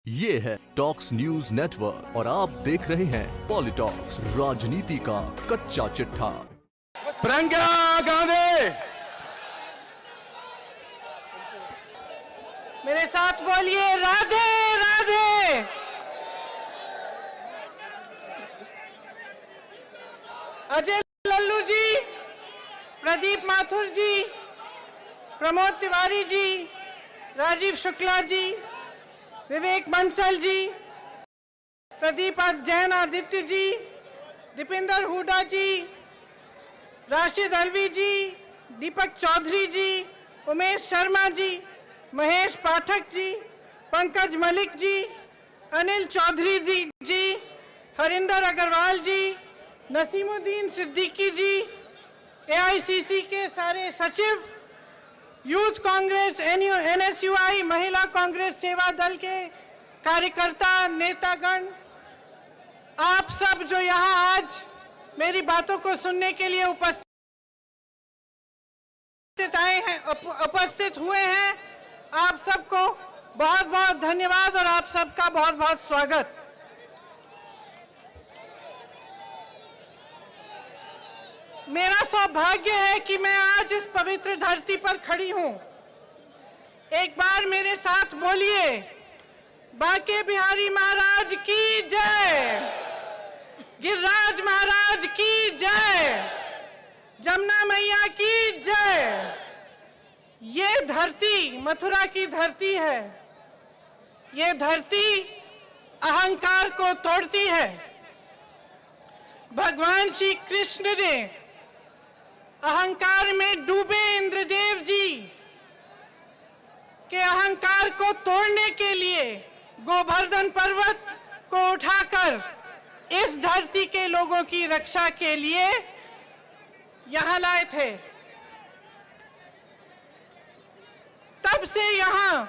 ये है talks news network और आप देख रहे हैं पॉलिटॉक्स, राजनीति का कच्चा चिट्ठा। प्रियंका गांधी मेरे साथ बोलिए, राधे राधे। अजय लल्लू जी, प्रदीप माथुर जी, प्रमोद तिवारी जी, राजीव शुक्ला जी, विवेक बंसल जी, प्रदीप जैन आदित्य जी, दीपेंद्र हुडा जी, राशिद अलवी जी, दीपक चौधरी जी, उमेश शर्मा जी, महेश पाठक जी, पंकज मलिक जी, अनिल चौधरी जी, हरिंदर अग्रवाल जी, नसीमुद्दीन सिद्दीकी जी, एआईसीसी के सारे सचिव, यूथ कांग्रेस, एनएसयूआई, महिला कांग्रेस सेवा दल के कार्यकर्ता, नेतागण, आप सब जो यहाँ आज मेरी बातों को सुनने के लिए उपस्थित हुए हैं, आप सबको बहुत बहुत धन्यवाद और आप सबका बहुत बहुत स्वागत। मेरा सौभाग्य है कि मैं आज इस पवित्र धरती पर खड़ी हूं। एक बार मेरे साथ बोलिए, बांके बिहारी महाराज की जय, गिरिराज महाराज की जय, जमुना मैया की जय। ये धरती मथुरा की धरती है। ये धरती अहंकार को तोड़ती है। भगवान श्री कृष्ण ने अहंकार में डूबे इंद्रदेव जी के अहंकार को तोड़ने के लिए गोवर्धन पर्वत को उठाकर इस धरती के लोगों की रक्षा के लिए यहां लाए थे। तब से यहां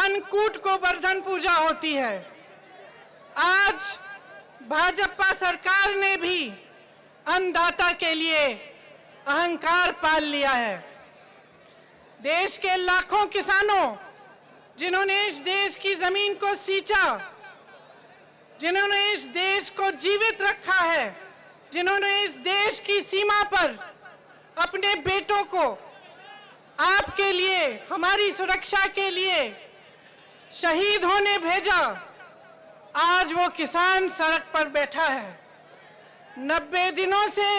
अन्नकूट गोवर्धन पूजा होती है। आज भाजपा सरकार ने भी अन्नदाता के लिए अहंकार पाल लिया है। देश के लाखों किसानों जिन्होंने इस देश की जमीन को सींचा, जिन्होंने इस देश को जीवित रखा है, जिन्होंने इस देश की सीमा पर अपने बेटों को आपके लिए, हमारी सुरक्षा के लिए शहीद होने भेजा, आज वो किसान सड़क पर बैठा है। 90 दिनों से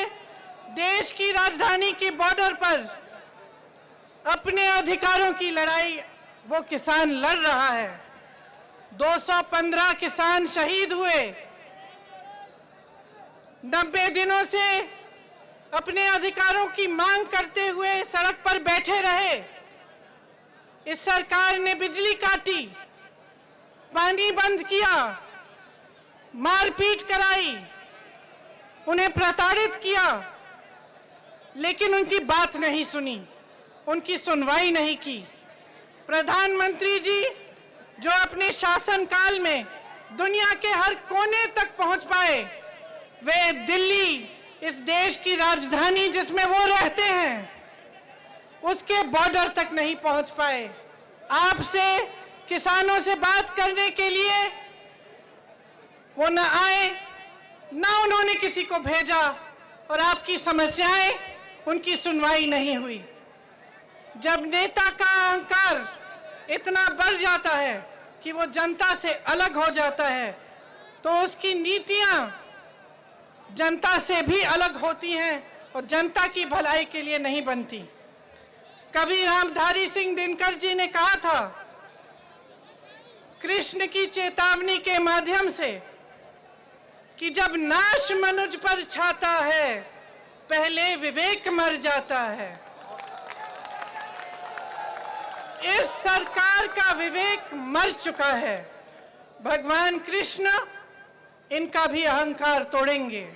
देश की राजधानी की बॉर्डर पर अपने अधिकारों की लड़ाई वो किसान लड़ रहा है। 215 किसान शहीद हुए। 90 दिनों से अपने अधिकारों की मांग करते हुए सड़क पर बैठे रहे। इस सरकार ने बिजली काटी, पानी बंद किया, मारपीट कराई, उन्हें प्रताड़ित किया, लेकिन उनकी बात नहीं सुनी, उनकी सुनवाई नहीं की। प्रधानमंत्री जी जो अपने शासनकाल में दुनिया के हर कोने तक पहुंच पाए, वे दिल्ली, इस देश की राजधानी जिसमें वो रहते हैं, उसके बॉर्डर तक नहीं पहुंच पाए। आपसे, किसानों से बात करने के लिए वो न आए, ना उन्होंने किसी को भेजा और आपकी समस्याएं, उनकी सुनवाई नहीं हुई। जब नेता का अहंकार इतना बढ़ जाता है कि वो जनता से अलग हो जाता है, तो उसकी नीतियां जनता से भी अलग होती हैं और जनता की भलाई के लिए नहीं बनती। कवि रामधारी सिंह दिनकर जी ने कहा था, कृष्ण की चेतावनी के माध्यम से, कि जब नाश मनुज पर छाता है, पहले विवेक मर जाता है। इस सरकार का विवेक मर चुका है। भगवान कृष्ण इनका भी अहंकार तोड़ेंगे।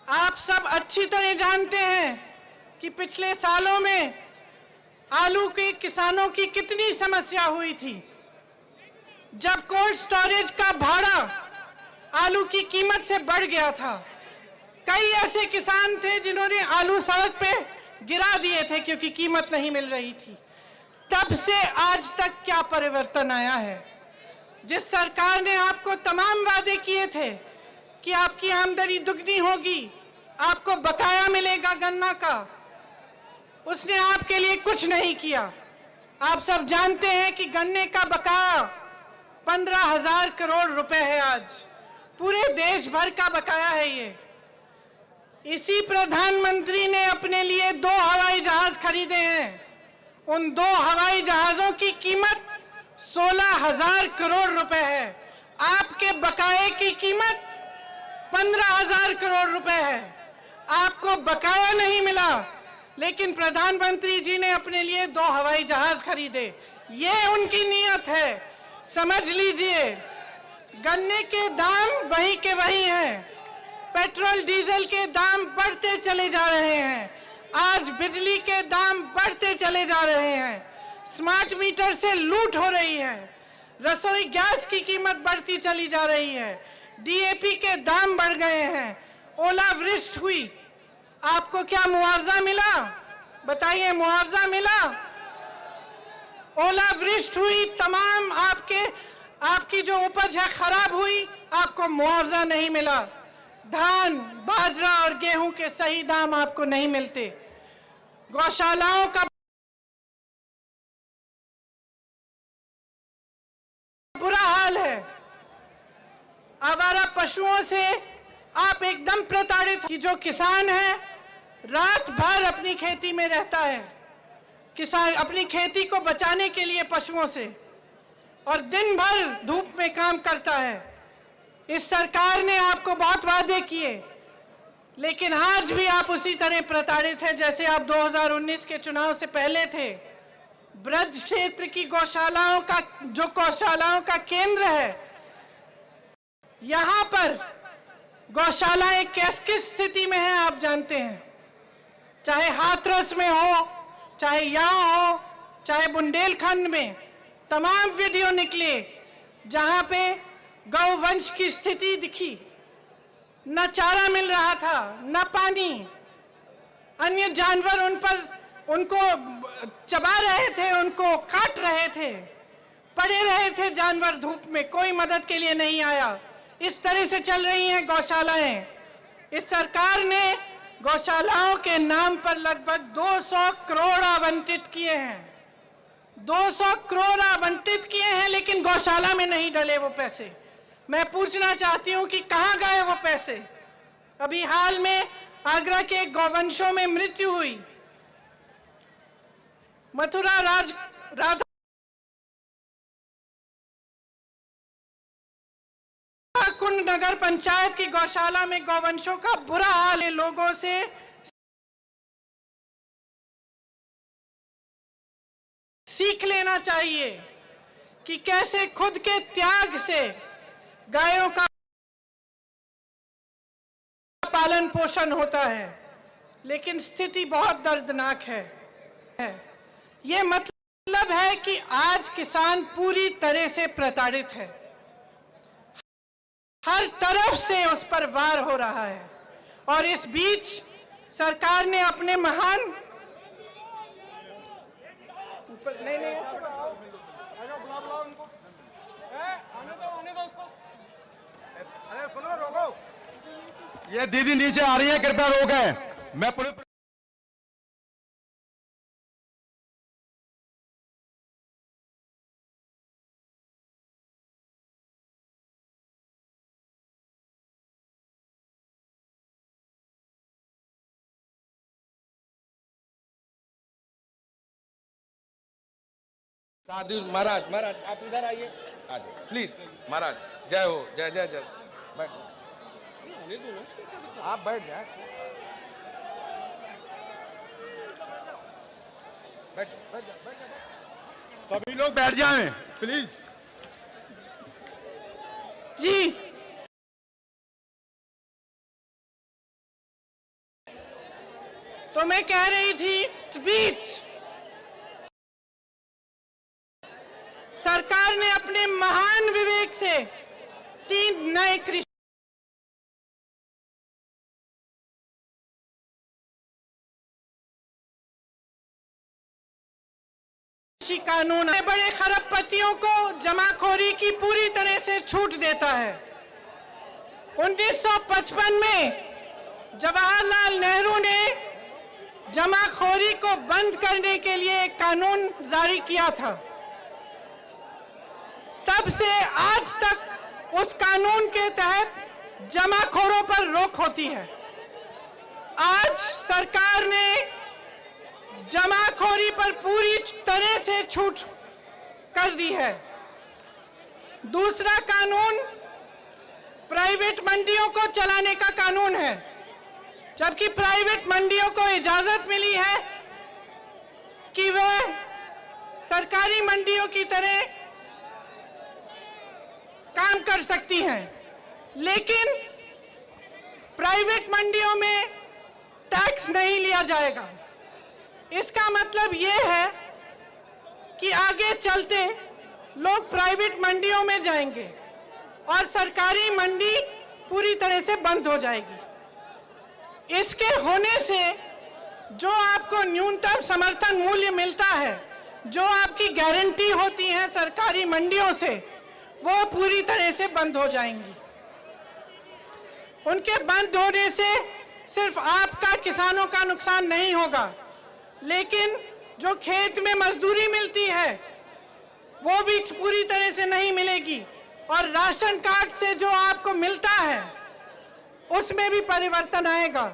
आप सब अच्छी तरह जानते हैं कि पिछले सालों में आलू के किसानों की कितनी समस्या हुई थी। जब कोल्ड स्टोरेज का भाड़ा आलू की कीमत से बढ़ गया था, कई ऐसे किसान थे जिन्होंने आलू सड़क पे गिरा दिए थे क्योंकि कीमत नहीं मिल रही थी। तब से आज तक क्या परिवर्तन आया है? जिस सरकार ने आपको तमाम वादे किए थे कि आपकी आमदनी दुगनी होगी, आपको बकाया मिलेगा गन्ना का, उसने आपके लिए कुछ नहीं किया। आप सब जानते हैं कि गन्ने का बकाया 15,000 करोड़ रुपए है। आज पूरे देश भर का बकाया है ये। इसी प्रधानमंत्री ने अपने लिए 2 हवाई जहाज खरीदे हैं। उन 2 हवाई जहाजों की कीमत 16,000 करोड़ रुपए है। आपके बकाये की कीमत 15,000 करोड़ रुपए है। आपको बकाया नहीं मिला, लेकिन प्रधानमंत्री जी ने अपने लिए 2 हवाई जहाज खरीदे। ये उनकी नीयत है। समझ लीजिए, गन्ने के दाम वही के वही हैं। पेट्रोल डीजल के दाम बढ़ते चले जा रहे हैं। आज बिजली के दाम बढ़ते चले जा रहे हैं। स्मार्ट मीटर से लूट हो रही है। रसोई गैस की कीमत बढ़ती चली जा रही है। डीएपी के दाम बढ़ गए हैं। ओलावृष्टि हुई, आपको क्या मुआवजा मिला? बताइए, मुआवजा मिला? ओलावृष्टि हुई, तमाम आपकी जो उपज है खराब हुई, आपको मुआवजा नहीं मिला। धान, बाजरा और गेहूं के सही दाम आपको नहीं मिलते। गौशालाओं का बुरा हाल है। आवारा पशुओं से आप एकदम प्रताड़ित। कि जो किसान है रात भर अपनी खेती में रहता है, किसान अपनी खेती को बचाने के लिए पशुओं से, और दिन भर धूप में काम करता है। इस सरकार ने आपको बहुत वादे किए, लेकिन आज भी आप उसी तरह प्रताड़ित हैं जैसे आप 2019 के चुनाव से पहले थे। ब्रज क्षेत्र की गौशालाओं का केंद्र है, यहां पर गौशालाएं किस स्थिति में है आप जानते हैं। चाहे हाथरस में हो, चाहे यहां हो, चाहे बुंदेलखंड में, तमाम वीडियो निकले जहां पे गौवंश की स्थिति दिखी। न चारा मिल रहा था, न पानी। अन्य जानवर उनको चबा रहे थे, उनको काट रहे थे, पड़े रहे थे जानवर धूप में, कोई मदद के लिए नहीं आया। इस तरह से चल रही हैं गौशालाएं। इस सरकार ने गौशालाओं के नाम पर लगभग 200 करोड़ आवंटित किए हैं। 200 करोड़ आवंटित किए हैं, लेकिन गौशाला में नहीं डले वो पैसे। मैं पूछना चाहती हूं कि कहां गए वो पैसे? अभी हाल में आगरा के गौवंशों में मृत्यु हुई। मथुरा राधा कुंड नगर पंचायत की गौशाला में गौवंशों का बुरा हाल है। लोगों से सीख लेना चाहिए कि कैसे खुद के त्याग से गायों का पालन पोषण होता है। लेकिन स्थिति बहुत दर्दनाक है। ये मतलब है कि आज किसान पूरी तरह से प्रताड़ित है। हर तरफ से उस पर वार हो रहा है, और इस बीच सरकार ने अपने महान अरे सुनो, रोको। ये दीदी नीचे आ रही है, कृपया रोकें। मैं पूरे साधु महाराज आप इधर आइए, आ जाइए प्लीज। महाराज जय हो, जय जय जय। बैठ, आप बैठ जाए, बैठ जाए। सभी लोग बैठ जाएं प्लीज। जी, तो मैं कह रही थी, इस बीच सरकार ने अपने महान विवेक से 3 नए कृषि कृषि कानून बड़े खरबपतियों को जमाखोरी की पूरी तरह से छूट देता है। 1955 में जवाहरलाल नेहरू ने जमाखोरी को बंद करने के लिए एक कानून जारी किया था। तब से आज तक उस कानून के तहत जमाखोरों पर रोक होती है। आज सरकार ने जमाखोरी पर पूरी तरह से छूट कर दी है। दूसरा कानून प्राइवेट मंडियों को चलाने का कानून है, जबकि प्राइवेट मंडियों को इजाजत मिली है कि वे सरकारी मंडियों की तरह काम कर सकती हैं, लेकिन प्राइवेट मंडियों में टैक्स नहीं लिया जाएगा। इसका मतलब ये है कि आगे चलते लोग प्राइवेट मंडियों में जाएंगे और सरकारी मंडी पूरी तरह से बंद हो जाएगी। इसके होने से जो आपको न्यूनतम समर्थन मूल्य मिलता है, जो आपकी गारंटी होती है सरकारी मंडियों से, वो पूरी तरह से बंद हो जाएंगी। उनके बंद होने से सिर्फ आपका, किसानों का नुकसान नहीं होगा, लेकिन जो खेत में मजदूरी मिलती है वो भी पूरी तरह से नहीं मिलेगी, और राशन कार्ड से जो आपको मिलता है उसमें भी परिवर्तन आएगा,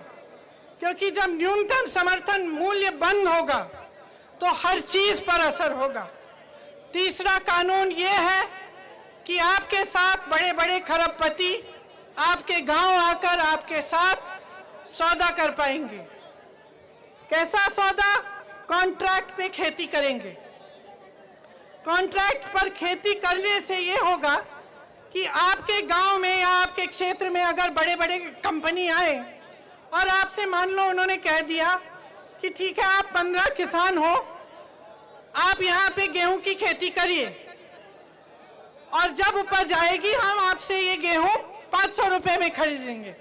क्योंकि जब न्यूनतम समर्थन मूल्य बंद होगा तो हर चीज पर असर होगा। तीसरा कानून ये है कि आपके साथ बड़े बड़े खरबपति आपके गांव आकर आपके साथ सौदा कर पाएंगे। कैसा सौदा? कॉन्ट्रैक्ट पे खेती करेंगे। कॉन्ट्रैक्ट पर खेती करने से ये होगा कि आपके गांव में या आपके क्षेत्र में अगर बड़े बड़े कंपनी आए और आपसे मान लो उन्होंने कह दिया कि ठीक है, आप 15 किसान हो, आप यहाँ पे गेहूं की खेती करिए, और जब उपज आएगी हम आपसे ये गेहूं 500 रुपए में खरीदेंगे।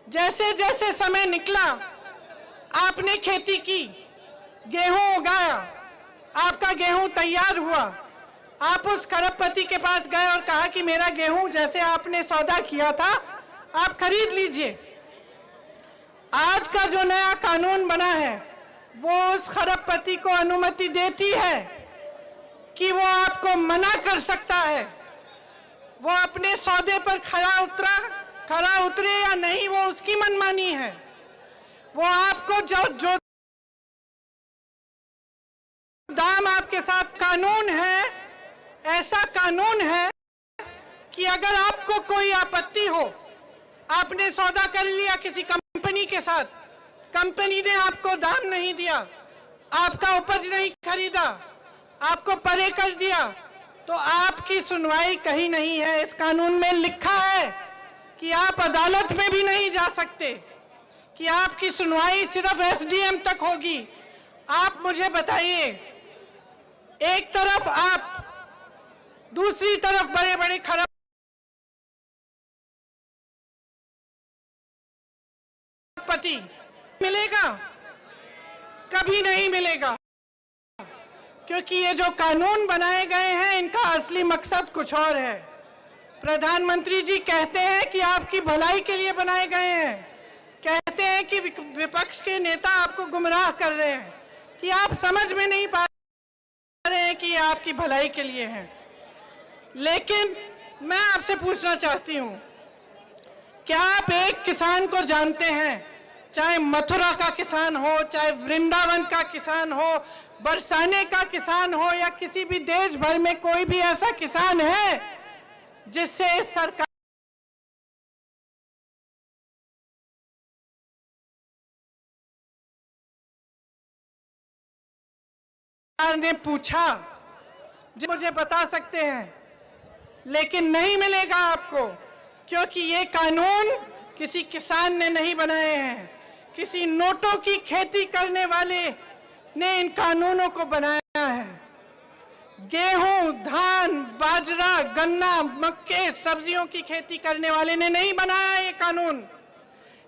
जैसे जैसे समय निकला, आपने खेती की, गेहूं उगाया, आपका गेहूं तैयार हुआ, आप उस खरबपति के पास गए और कहा कि मेरा गेहूं जैसे आपने सौदा किया था आप खरीद लीजिए। आज का जो नया कानून बना है वो उस खरबपति को अनुमति देती है कि वो आपको मना कर सकता है। वो अपने सौदे पर खरा उतरे या नहीं, वो उसकी मनमानी है। वो आपको जो दाम आपके साथ कानून है, ऐसा कानून है कि अगर आपको कोई आपत्ति हो, आपने सौदा कर लिया किसी कंपनी के साथ, कंपनी ने आपको दाम नहीं दिया, आपका उपज नहीं खरीदा, आपको परे कर दिया, तो आपकी सुनवाई कहीं नहीं है। इस कानून में लिखा है कि आप अदालत में भी नहीं जा सकते, कि आपकी सुनवाई सिर्फ एसडीएम तक होगी। आप मुझे बताइए, एक तरफ आप, दूसरी तरफ बड़े बड़े खरबपति, मिलेगा? कभी नहीं मिलेगा, क्योंकि ये जो कानून बनाए गए हैं इनका असली मकसद कुछ और है। प्रधानमंत्री जी कहते हैं कि आपकी भलाई के लिए बनाए गए हैं, कहते हैं कि विपक्ष के नेता आपको गुमराह कर रहे हैं, कि आप समझ में नहीं पा रहे हैं कि ये आपकी भलाई के लिए है। लेकिन मैं आपसे पूछना चाहती हूं, क्या आप एक किसान को जानते हैं, चाहे मथुरा का किसान हो, चाहे वृंदावन का किसान हो, बरसाने का किसान हो, या किसी भी देश भर में कोई भी ऐसा किसान है जिससे सरकार ने पूछा? मुझे बता सकते हैं, लेकिन नहीं मिलेगा आपको, क्योंकि ये कानून किसी किसान ने नहीं बनाए हैं, किसी नोटों की खेती करने वाले ने इन कानूनों को बनाया है। गेहूं, धान, बाजरा, गन्ना, मक्के, सब्जियों की खेती करने वाले ने नहीं बनाया ये कानून।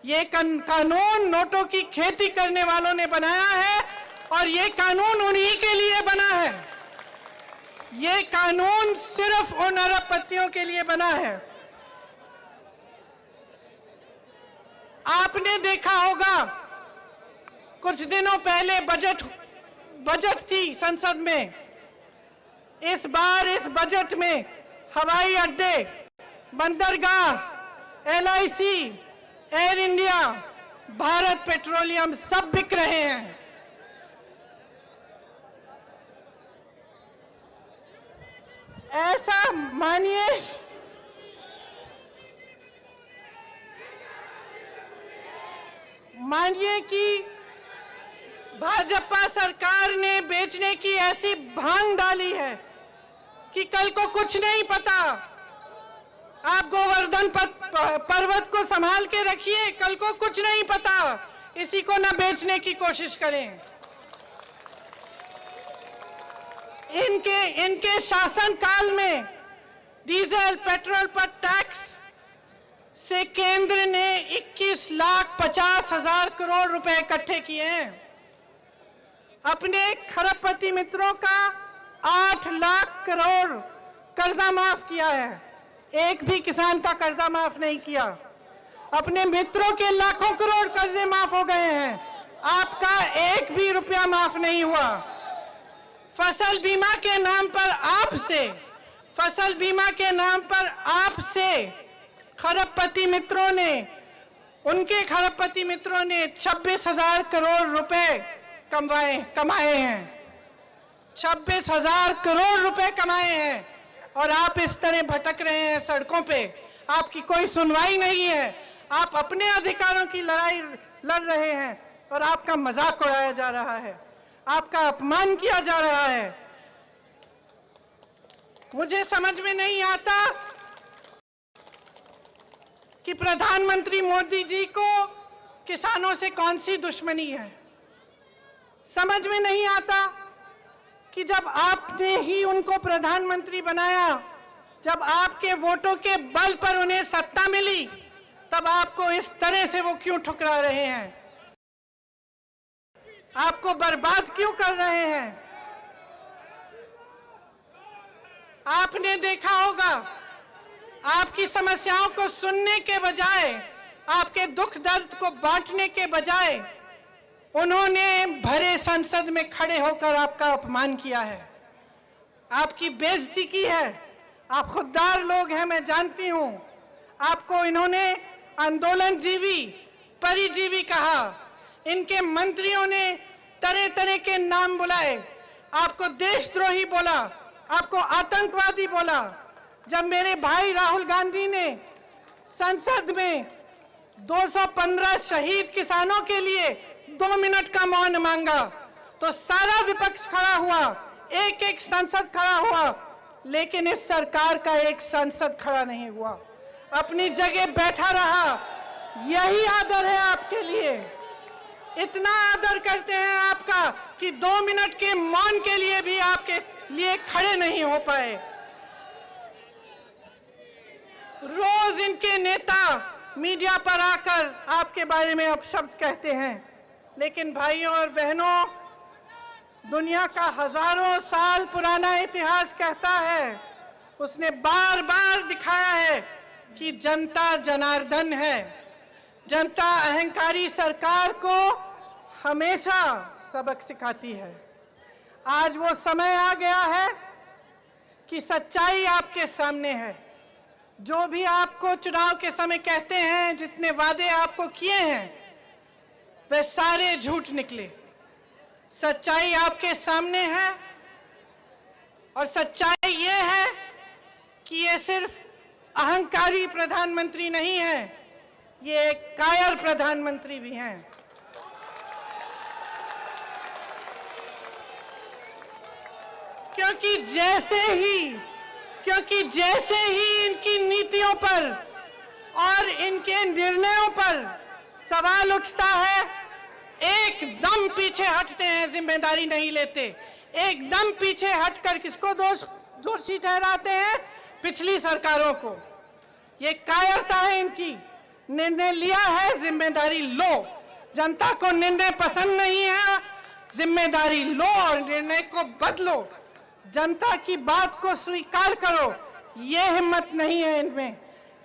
ये कानून नोटों की खेती करने वालों ने बनाया है, और ये कानून उन्हीं के लिए बना है। ये कानून सिर्फ उन अरबपतियों के लिए बना है। आपने देखा होगा कुछ दिनों पहले बजट थी संसद में। इस बार इस बजट में हवाई अड्डे, बंदरगाह, LIC, air India, Bharat petroleum सब बिक रहे हैं। ऐसा मानिए कि भाजपा सरकार ने बेचने की ऐसी भांग डाली है कि कल को कुछ नहीं पता। आप गोवर्धन पर्वत को संभाल के रखिए, कल को कुछ नहीं पता, इसी को ना बेचने की कोशिश करें। इनके शासन काल में डीजल पेट्रोल पर टैक्स से केंद्र ने 21,50,000 करोड़ रुपए इकट्ठे किए हैं। अपने खरबपति मित्रों का 8 लाख करोड़ कर्जा माफ किया है, एक भी किसान का कर्जा माफ नहीं किया। अपने मित्रों के लाखों करोड़ कर्जे माफ हो गए हैं, आपका एक भी रुपया माफ नहीं हुआ। फसल बीमा के नाम पर आपसे खरबपति मित्रों ने, उनके खरबपति मित्रों ने 26,000 करोड़ रुपए कमाए हैं। 26,000 करोड़ रुपए कमाए हैं और आप इस तरह भटक रहे हैं सड़कों पे। आपकी कोई सुनवाई नहीं है। आप अपने अधिकारों की लड़ाई लड़ रहे हैं और आपका मजाक उड़ाया जा रहा है, आपका अपमान किया जा रहा है। मुझे समझ में नहीं आता कि प्रधानमंत्री मोदी जी को किसानों से कौन सी दुश्मनी है। समझ में नहीं आता कि जब आपने ही उनको प्रधानमंत्री बनाया, जब आपके वोटों के बल पर उन्हें सत्ता मिली, तब आपको इस तरह से वो क्यों ठुकरा रहे हैं, आपको बर्बाद क्यों कर रहे हैं। आपने देखा होगा, आपकी समस्याओं को सुनने के बजाय, आपके दुख दर्द को बांटने के बजाय उन्होंने भरे संसद में खड़े होकर आपका अपमान किया है, आपकी बेइज्जती की है। आप खुददार लोग हैं, मैं जानती हूं। आपको इन्होंने आंदोलन जीवी, परिजीवी कहा। इनके मंत्रियों ने तरह तरह के नाम बुलाए, आपको देशद्रोही बोला, आपको आतंकवादी बोला। जब मेरे भाई राहुल गांधी ने संसद में 215 शहीद किसानों के लिए 2 मिनट का मौन मांगा, तो सारा विपक्ष खड़ा हुआ, एक एक सांसद खड़ा हुआ, लेकिन इस सरकार का एक सांसद खड़ा नहीं हुआ, अपनी जगह बैठा रहा। यही आदर है आपके लिए। इतना आदर करते हैं आपका कि 2 मिनट के मौन के लिए भी आपके लिए खड़े नहीं हो पाए। रोज इनके नेता मीडिया पर आकर आपके बारे में अपशब्द कहते हैं, लेकिन भाइयों और बहनों, दुनिया का हजारों साल पुराना इतिहास कहता है, उसने बार बार दिखाया है कि जनता जनार्दन है। जनता अहंकारी सरकार को हमेशा सबक सिखाती है। आज वो समय आ गया है कि सच्चाई आपके सामने है। जो भी आपको चुनाव के समय कहते हैं, जितने वादे आपको किए हैं, वे सारे झूठ निकले। सच्चाई आपके सामने है और सच्चाई ये है कि ये सिर्फ अहंकारी प्रधानमंत्री नहीं है, ये एक कायर प्रधानमंत्री भी हैं। क्योंकि जैसे ही इनकी नीतियों पर और इनके निर्णयों पर सवाल उठता है, एकदम पीछे हटते हैं, जिम्मेदारी नहीं लेते। एकदम पीछे हटकर किसको दोषी ठहराते हैं? पिछली सरकारों को। ये कायरता है इनकी। निर्णय लिया है, जिम्मेदारी लो। जनता को निर्णय पसंद नहीं है, जिम्मेदारी लो और निर्णय को बदलो, जनता की बात को स्वीकार करो। ये हिम्मत नहीं है इनमें,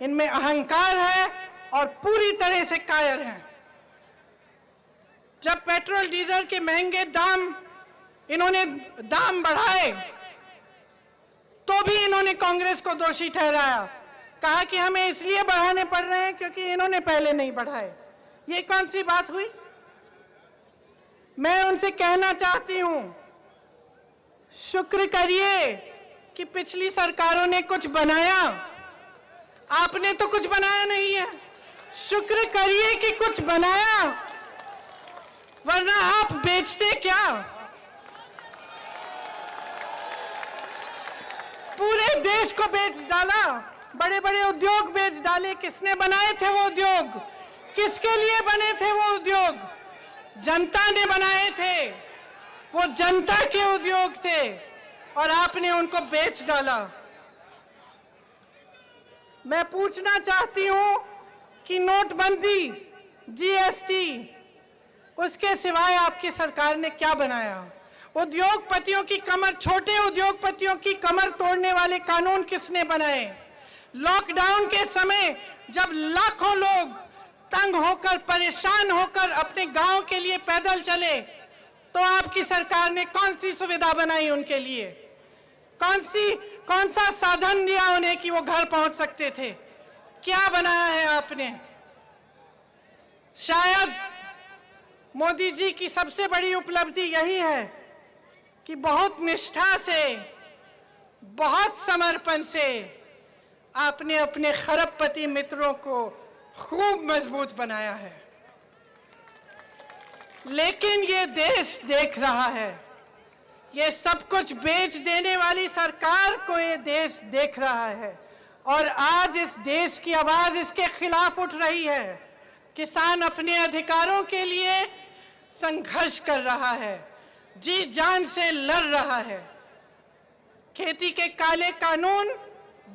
इनमें अहंकार है और पूरी तरह से कायर हैं। जब पेट्रोल डीजल के महंगे दाम, इन्होंने दाम बढ़ाए तो भी इन्होंने कांग्रेस को दोषी ठहराया, कहा कि हमें इसलिए बढ़ाने पड़ रहे हैं क्योंकि इन्होंने पहले नहीं बढ़ाए। ये कौन सी बात हुई? मैं उनसे कहना चाहती हूं, शुक्र करिए कि पिछली सरकारों ने कुछ बनाया, आपने तो कुछ बनाया नहीं है। शुक्र करिए कि कुछ बनाया, वरना आप बेचते क्या? पूरे देश को बेच डाला, बड़े बड़े उद्योग बेच डाले। किसने बनाए थे वो उद्योग? किसके लिए बने थे वो उद्योग? जनता ने बनाए थे, वो जनता के उद्योग थे और आपने उनको बेच डाला। मैं पूछना चाहती हूं कि नोटबंदी, जीएसटी, उसके सिवाय आपकी सरकार ने क्या बनाया? उद्योगपतियों की कमर, छोटे उद्योगपतियों की कमर तोड़ने वाले कानून किसने बनाए? लॉकडाउन के समय जब लाखों लोग तंग होकर, परेशान होकर अपने गांव के लिए पैदल चले, तो आपकी सरकार ने कौन सी सुविधा बनाई उनके लिए? कौन सा साधन दिया उन्हें कि वो घर पहुंच सकते थे? क्या बनाया है आपने? शायद मोदी जी की सबसे बड़ी उपलब्धि यही है कि बहुत निष्ठा से, बहुत समर्पण से आपने अपने खरबपति मित्रों को खूब मजबूत बनाया है। लेकिन ये देश देख रहा है, ये सब कुछ बेच देने वाली सरकार को ये देश देख रहा है और आज इस देश की आवाज इसके खिलाफ उठ रही है। किसान अपने अधिकारों के लिए संघर्ष कर रहा है, जी जान से लड़ रहा है। खेती के काले कानून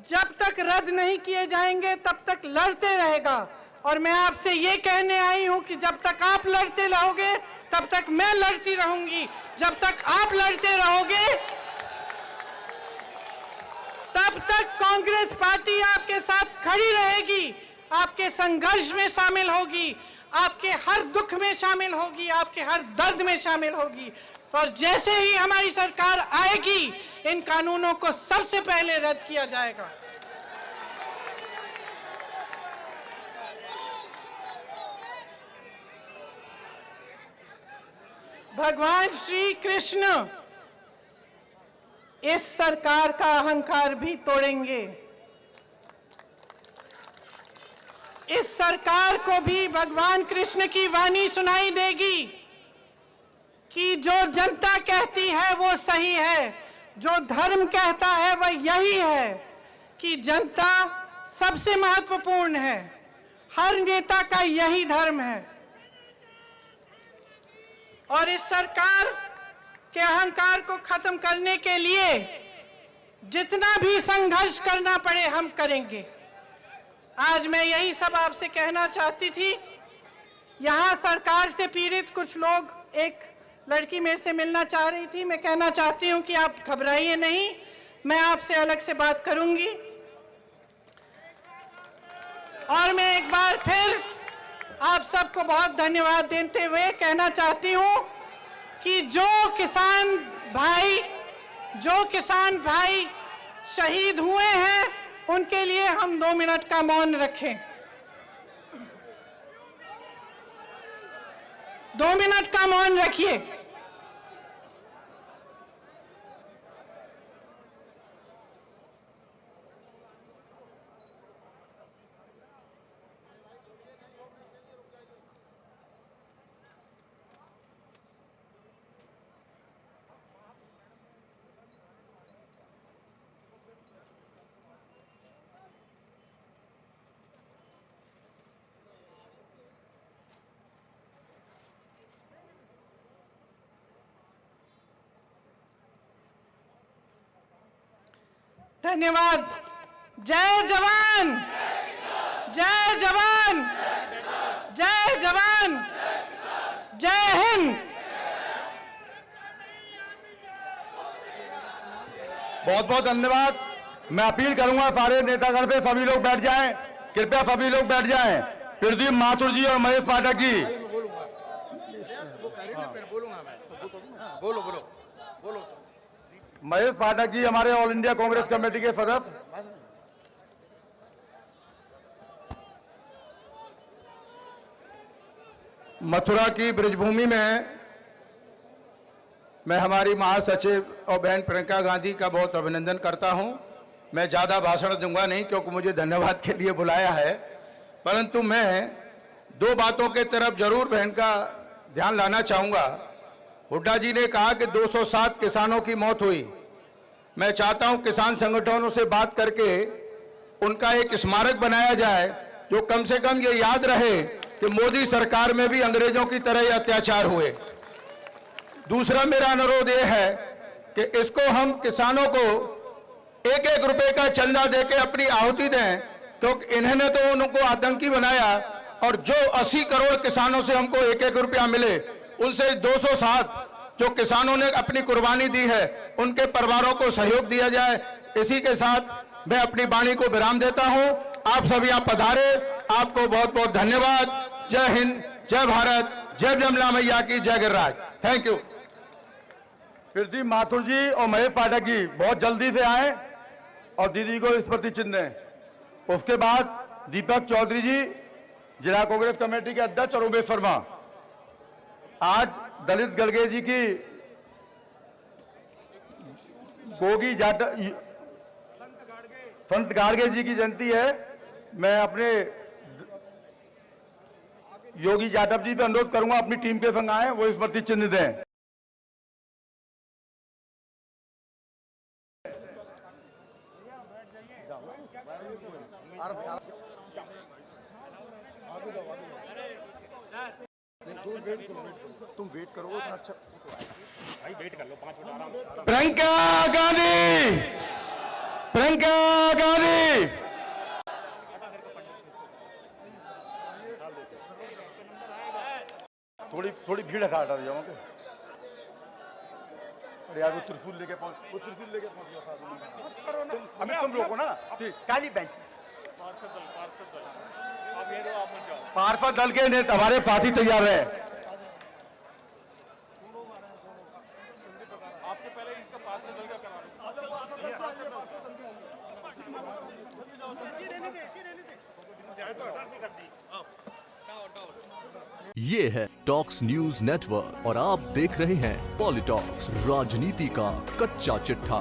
जब तक रद्द नहीं किए जाएंगे तब तक लड़ते रहेगा और मैं आपसे ये कहने आई हूं कि जब तक आप लड़ते रहोगे तब तक मैं लड़ती रहूंगी। जब तक आप लड़ते रहोगे तब तक कांग्रेस पार्टी आपके साथ खड़ी रहेगी, आपके संघर्ष में शामिल होगी, आपके हर दुख में शामिल होगी, आपके हर दर्द में शामिल होगी। और जैसे ही हमारी सरकार आएगी, इन कानूनों को सबसे पहले रद्द किया जाएगा। भगवान श्री कृष्ण इस सरकार का अहंकार भी तोड़ेंगे। इस सरकार को भी भगवान कृष्ण की वाणी सुनाई देगी कि जो जनता कहती है वो सही है, जो धर्म कहता है वह यही है कि जनता सबसे महत्वपूर्ण है, हर नेता का यही धर्म है। और इस सरकार के अहंकार को खत्म करने के लिए जितना भी संघर्ष करना पड़े हम करेंगे। आज मैं यही सब आपसे कहना चाहती थी। यहाँ सरकार से पीड़ित कुछ लोग, एक लड़की मेरे से मिलना चाह रही थी। मैं कहना चाहती हूँ कि आप घबराइए नहीं, मैं आपसे अलग से बात करूंगी। और मैं एक बार फिर आप सबको बहुत धन्यवाद देते हुए कहना चाहती हूँ कि जो किसान भाई शहीद हुए हैं उनके लिए हम 2 मिनट का मौन रखें। 2 मिनट का मौन रखिए। धन्यवाद। जय जवान, जय जवान, जय जवान, जय हिंद। बहुत बहुत धन्यवाद। मैं अपील करूंगा सारे नेतागण से, सभी लोग बैठ जाएं, कृपया सभी लोग बैठ जाएं। प्रदीप माथुर जी और महेश पाठक जी। महेश पाठक जी हमारे ऑल इंडिया कांग्रेस कमेटी के सदस्य। मथुरा की ब्रजभूमि में मैं हमारी महासचिव और बहन प्रियंका गांधी का बहुत अभिनंदन करता हूं। मैं ज़्यादा भाषण दूंगा नहीं क्योंकि मुझे धन्यवाद के लिए बुलाया है, परंतु मैं दो बातों के तरफ जरूर बहन का ध्यान लाना चाहूँगा। हुड्डा जी ने कहा कि 207 किसानों की मौत हुई। मैं चाहता हूं किसान संगठनों से बात करके उनका एक स्मारक बनाया जाए, जो कम से कम ये याद रहे कि मोदी सरकार में भी अंग्रेजों की तरह ही अत्याचार हुए। दूसरा मेरा अनुरोध यह है कि इसको हम किसानों को 1-1 रुपए का चंदा देके अपनी आहुति दें, क्योंकि इन्होंने तो उनको आतंकी बनाया, और जो 80 करोड़ किसानों से हमको 1-1 रुपया मिले, उनसे 207 जो किसानों ने अपनी कुर्बानी दी है, उनके परिवारों को सहयोग दिया जाए। इसी के साथ मैं अपनी वाणी को विराम देता हूं। आप सभी आप पधारे, आपको बहुत बहुत धन्यवाद। जय हिंद, जय भारत, जय जमला मैया की, जय गिरिराज। Thank you. प्रदीप माथुर जी और महेश पाठक जी बहुत जल्दी से आए और दीदी को स्मृति चिन्ह दें। उसके बाद दीपक चौधरी जी, जिला कांग्रेस कमेटी के अध्यक्ष, और उमेश शर्मा। आज दलित गड़गे जी की गोगी जाट संत गाड़गे जी की जयंती है। मैं अपने योगी जाटव जी से अनुरोध करूंगा अपनी टीम के संग आए, वो स्मृति चिन्ह दें। तुम वेट करो। अच्छा भाई वेट कर लो 5 मिनट आराम से। प्रियंका गांधी, प्रियंका गांधी। थोड़ी भीड़ हटा जाओ। अरे यार वो त्रिशूल लेके पहुंच गया। तुम लोगों ना काली बेंच पार्षद दल के नेता हमारे साथी तैयार है। आपसे पहले इनका पार्षद दल का करा ये है टॉक्स न्यूज नेटवर्क और आप देख रहे हैं पॉलिटॉक्स, राजनीति का कच्चा चिट्ठा।